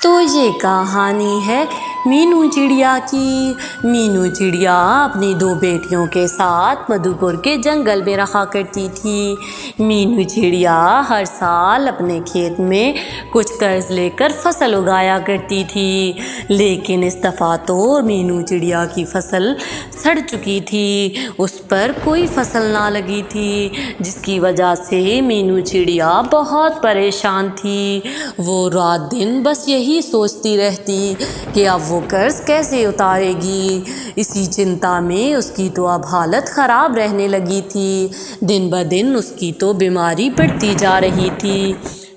तो ये कहानी है मीनू चिड़िया की। मीनू चिड़िया अपनी दो बेटियों के साथ मधुपुर के जंगल में रहा करती थी। मीनू चिड़िया हर साल अपने खेत में कुछ कर्ज लेकर फसल उगाया करती थी, लेकिन इस दफ़ा तो मीनू चिड़िया की फसल सड़ चुकी थी, उस पर कोई फसल ना लगी थी, जिसकी वजह से मीनू चिड़िया बहुत परेशान थी। वो रात दिन बस यही सोचती रहती कि अब वो कर्ज कैसे उतारेगी। इसी चिंता में उसकी तो अब हालत ख़राब रहने लगी थी। दिन ब दिन उसकी तो बीमारी बढ़ती जा रही थी।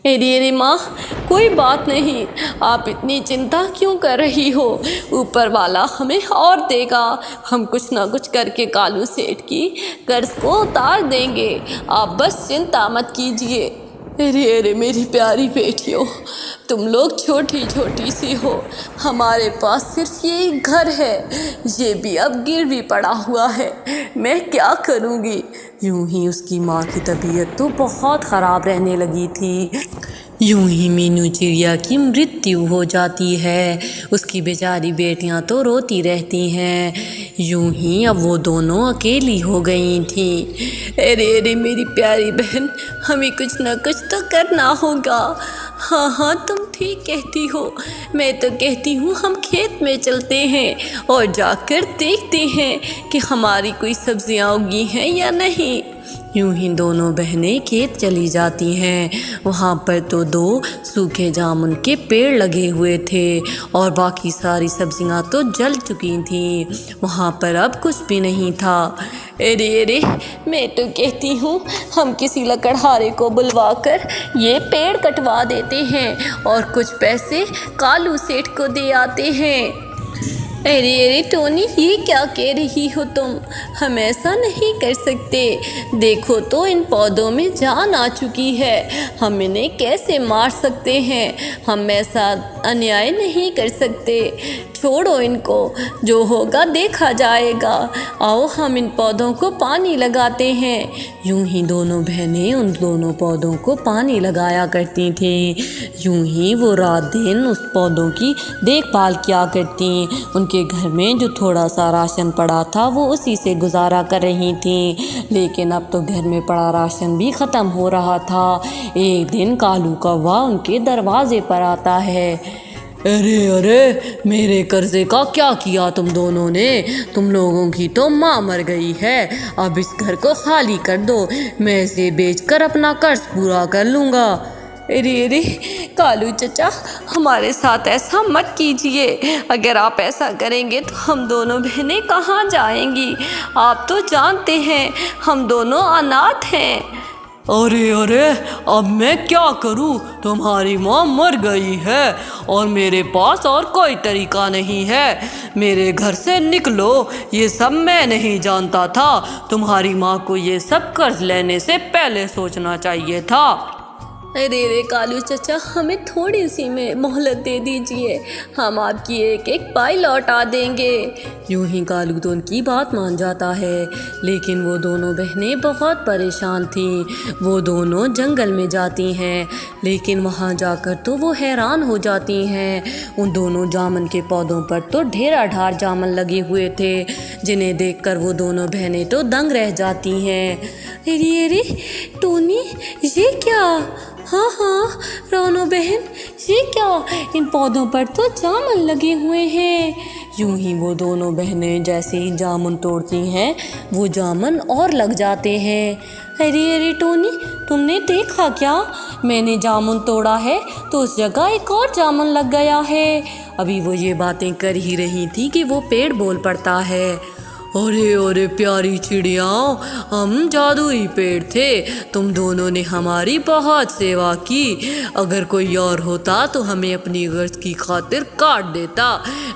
अरे माँ, कोई बात नहीं, आप इतनी चिंता क्यों कर रही हो? ऊपर वाला हमें और देगा। हम कुछ ना कुछ करके कालू सेठ की कर्ज को उतार देंगे। आप बस चिंता मत कीजिए। अरे मेरी प्यारी बेटियों, तुम लोग छोटी छोटी सी हो। हमारे पास सिर्फ ये एक घर है, ये भी अब गिरवी पड़ा हुआ है। मैं क्या करूँगी? यूं ही उसकी माँ की तबीयत तो बहुत ख़राब रहने लगी थी। यूं ही मीनू चिड़िया की मृत्यु हो जाती है। उसकी बेचारी बेटियां तो रोती रहती हैं। यूं ही अब वो दोनों अकेली हो गई थी। अरे मेरी प्यारी बहन, हमें कुछ ना कुछ तो करना होगा। हाँ, तुम ठीक कहती हो। मैं तो कहती हूँ हम खेत में चलते हैं और जाकर देखते हैं कि हमारी कोई सब्जियाँ उगी हैं या नहीं। यूं ही दोनों बहनें खेत चली जाती हैं। वहाँ पर तो दो सूखे जामुन के पेड़ लगे हुए थे और बाकी सारी सब्जियाँ तो जल चुकी थीं। वहाँ पर अब कुछ भी नहीं था। अरे मैं तो कहती हूँ हम किसी लकड़हारे को बुलवाकर ये पेड़ कटवा देते हैं और कुछ पैसे कालू सेठ को दे आते हैं। अरे टोनी, ये क्या कह रही हो तुम? हम ऐसा नहीं कर सकते। देखो तो इन पौधों में जान आ चुकी है, हम इन्हें कैसे मार सकते हैं? हम ऐसा अन्याय नहीं कर सकते। छोड़ो इनको, जो होगा देखा जाएगा। आओ हम इन पौधों को पानी लगाते हैं। यूं ही दोनों बहनें उन दोनों पौधों को पानी लगाया करती थीं। यूं ही वो रात दिन उस पौधों की देखभाल किया करती। उनके घर में जो थोड़ा सा राशन पड़ा था वो उसी से गुजारा कर रही थी, लेकिन अब तो घर में पड़ा राशन भी ख़त्म हो रहा था। एक दिन कालू कौवा उनके दरवाजे पर आता है। अरे मेरे कर्जे का क्या किया तुम दोनों ने? तुम लोगों की तो माँ मर गई है। अब इस घर को खाली कर दो, मैं इसे बेचकर अपना कर्ज पूरा कर लूँगा। अरे कालू चचा, हमारे साथ ऐसा मत कीजिए। अगर आप ऐसा करेंगे तो हम दोनों बहनें कहाँ जाएंगी? आप तो जानते हैं हम दोनों अनाथ हैं। अरे अब मैं क्या करूं? तुम्हारी माँ मर गई है और मेरे पास और कोई तरीका नहीं है। मेरे घर से निकलो। ये सब मैं नहीं जानता था। तुम्हारी माँ को ये सब कर्ज लेने से पहले सोचना चाहिए था। अरे कालू चचा, हमें थोड़ी सी में मोहलत दे दीजिए, हम आपकी एक एक पाई लौटा देंगे। यूं ही कालू तो उनकी बात मान जाता है, लेकिन वो दोनों बहनें बहुत परेशान थीं। वो दोनों जंगल में जाती हैं, लेकिन वहाँ जाकर तो वो हैरान हो जाती हैं। उन दोनों जामुन के पौधों पर तो ढेरा ढार जामुन लगे हुए थे, जिन्हें देखकर वो दोनों बहनें तो दंग रह जाती हैं। अरे टोनी, ये क्या? हाँ रानो बहन, ये क्या? इन पौधों पर तो जामुन लगे हुए हैं। यूं ही वो दोनों बहनें जैसे ही जामुन तोड़ती हैं, वो जामुन और लग जाते हैं। अरे टोनी, तुमने देखा क्या? मैंने जामुन तोड़ा है तो उस जगह एक और जामुन लग गया है। अभी वो ये बातें कर ही रही थी कि वो पेड़ बोल पड़ता है। अरे प्यारी चिड़िया, हम जादुई पेड़ थे। तुम दोनों ने हमारी बहुत सेवा की। अगर कोई और होता तो हमें अपनी गर्ज की खातिर काट देता,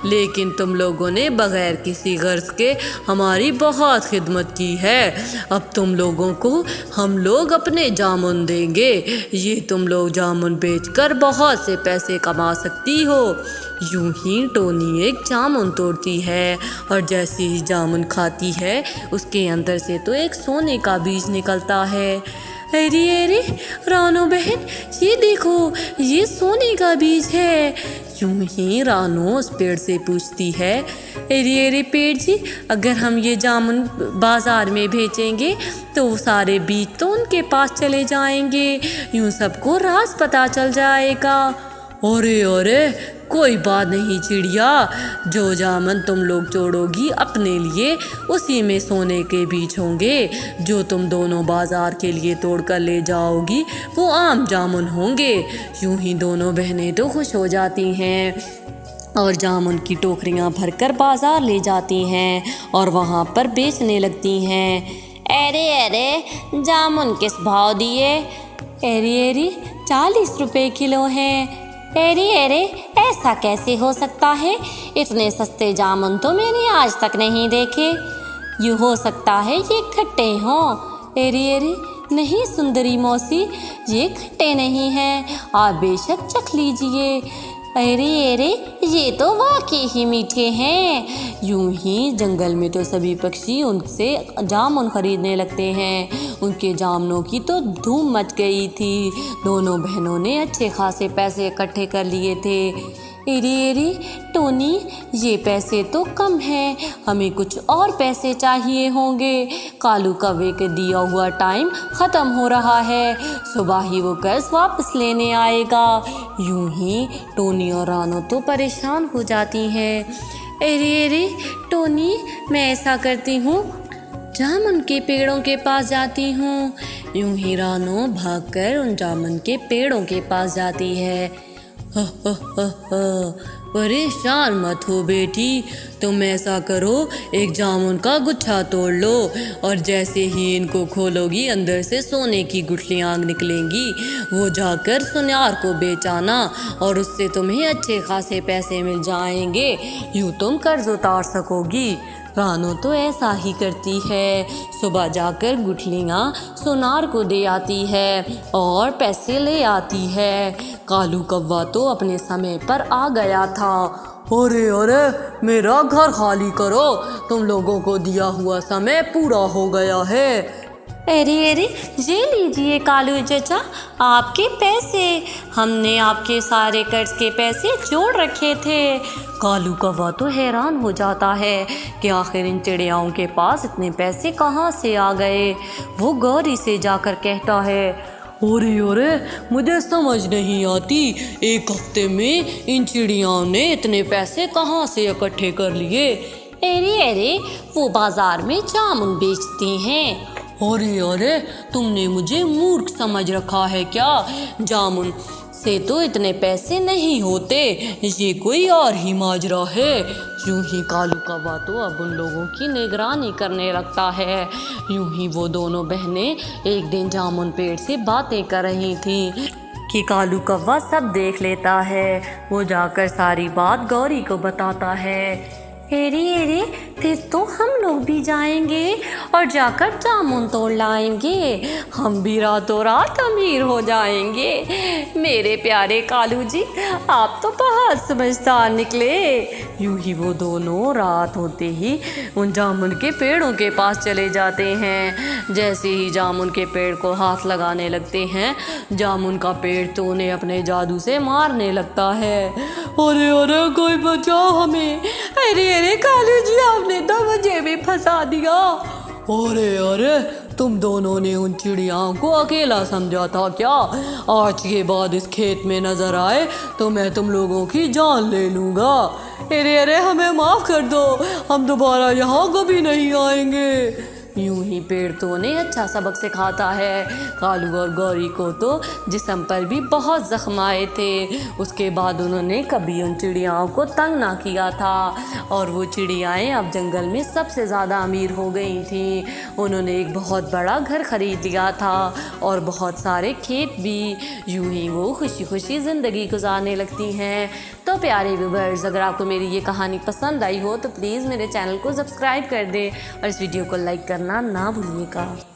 लेकिन तुम लोगों ने बगैर किसी गर्ज के हमारी बहुत खिदमत की है। अब तुम लोगों को हम लोग अपने जामुन देंगे। ये तुम लोग जामुन बेचकर बहुत से पैसे कमा सकती हो। यूं ही टोनी एक जामुन तोड़ती है और जैसे ही जामुन खाती है, उसके अंदर से तो एक सोने का बीज निकलता है। अरे रानो बहन, ये देखो, ये सोने का बीज है। यूं ही रानो उस पेड़ से पूछती है, अरे अरे पेड़ जी, अगर हम ये जामुन बाज़ार में बेचेंगे तो वो सारे बीज तो उनके पास चले जाएंगे, यूं सबको राज पता चल जाएगा। अरे अरे कोई बात नहीं चिड़िया, जो जामुन तुम लोग तोड़ोगी अपने लिए उसी में सोने के बीज होंगे, जो तुम दोनों बाजार के लिए तोड़ कर ले जाओगी वो आम जामुन होंगे। यूं ही दोनों बहनें तो खुश हो जाती हैं और जामुन की टोकरियां भरकर बाजार ले जाती हैं और वहां पर बेचने लगती हैं। अरे अरे जामुन किस भाव दिए? अरे अरे 40 रुपए किलो हैं। अरे अरे ऐसा कैसे हो सकता है, इतने सस्ते जामुन तो मैंने आज तक नहीं देखे। यूँ हो सकता है ये खट्टे हों। अरे अरे नहीं सुंदरी मौसी, ये खट्टे नहीं हैं, आप बेशक चख लीजिए। अरे अरे ये तो वाकई ही मीठे हैं। यूं ही जंगल में तो सभी पक्षी उनसे जामुन खरीदने लगते हैं। उनके जामुनों की तो धूम मच गई थी। दोनों बहनों ने अच्छे खासे पैसे इकट्ठे कर लिए थे। अरे अरे टोनी, ये पैसे तो कम हैं, हमें कुछ और पैसे चाहिए होंगे। कालू कौवे के दिया हुआ टाइम ख़त्म हो रहा है, सुबह ही वो कर्ज वापस लेने आएगा। यूं ही टोनी और रानो तो परेशान हो जाती हैं। अरे अरे टोनी, मैं ऐसा करती हूँ, जामुन के पेड़ों के पास जाती हूँ। यूं ही रानो भागकर उन जामुन के पेड़ों के पास जाती है। परेशान मत हो बेटी, तुम ऐसा करो, एक जामुन का गुच्छा तोड़ लो और जैसे ही इनको खोलोगी अंदर से सोने की गुठलियाँ निकलेंगी, वो जाकर सुनार को बेचाना और उससे तुम्हें अच्छे खासे पैसे मिल जाएंगे, यूँ तुम कर्ज उतार सकोगी। रानो तो ऐसा ही करती है, सुबह जाकर गुठलियाँ सुनार को दे आती है और पैसे ले आती है। कालू कौवा तो अपने समय पर आ गया था। अरे अरे मेरा घर खाली करो, तुम लोगों को दिया हुआ समय पूरा हो गया है। अरे अरे ये लीजिए कालू चाचा, आपके पैसे, हमने आपके सारे कर्ज के पैसे जोड़ रखे थे। कालू कौवा तो हैरान हो जाता है कि आखिर इन चिड़ियाओं के पास इतने पैसे कहाँ से आ गए। वो गौरी से जाकर कहता है, अरे अरे मुझे समझ नहीं आती, एक हफ्ते में इन चिड़ियाओं ने इतने पैसे कहाँ से इकट्ठे कर लिए। अरे अरे वो बाजार में जामुन बेचती हैं। अरे अरे तुमने मुझे मूर्ख समझ रखा है क्या? जामुन से तो इतने पैसे नहीं होते, ये कोई और ही माजरा है। यूं ही कालू कौवा तो अब उन लोगों की निगरानी करने लगता है। यूं ही वो दोनों बहनें एक दिन जामुन पेड़ से बातें कर रही थीं कि कालू कौवा सब देख लेता है। वो जाकर सारी बात गौरी को बताता है। अरे अरे फिर तो हम लोग भी जाएंगे और जाकर जामुन तोड़ लाएंगे, हम भी रातों रात अमीर हो जाएंगे। मेरे प्यारे कालू जी, आप तो बहुत समझदार निकले। यूं ही वो दोनों रात होते ही उन जामुन के पेड़ों के पास चले जाते हैं। जैसे ही जामुन के पेड़ को हाथ लगाने लगते हैं, जामुन का पेड़ तो उन्हें अपने जादू से मारने लगता है। अरे अरे कोई बचाओ हमें। अरे कालू जी, आपने तो मुझे भी फंसा दिया। अरे अरे तुम दोनों ने उन चिड़ियाओं को अकेला समझा था क्या? आज के बाद इस खेत में नजर आए तो मैं तुम लोगों की जान ले लूँगा। अरे अरे हमें माफ़ कर दो, हम दोबारा यहाँ कभी नहीं आएंगे। यूं ही पेड़ तो उन्हें अच्छा सबक सिखाता है। कालू और गौरी को तो जिस्म पर भी बहुत जख्म आए थे। उसके बाद उन्होंने कभी उन चिड़ियाओं को तंग ना किया था और वो चिड़ियाएँ अब जंगल में सबसे ज़्यादा अमीर हो गई थीं। उन्होंने एक बहुत बड़ा घर ख़रीद लिया था और बहुत सारे खेत भी। यूं ही वो खुशी खुशी ज़िंदगी गुजारने लगती हैं। तो प्यारे व्यूअर्स, अगर आपको मेरी ये कहानी पसंद आई हो तो प्लीज़ मेरे चैनल को सब्सक्राइब कर दें और इस वीडियो को लाइक करना ना भूलिएगा।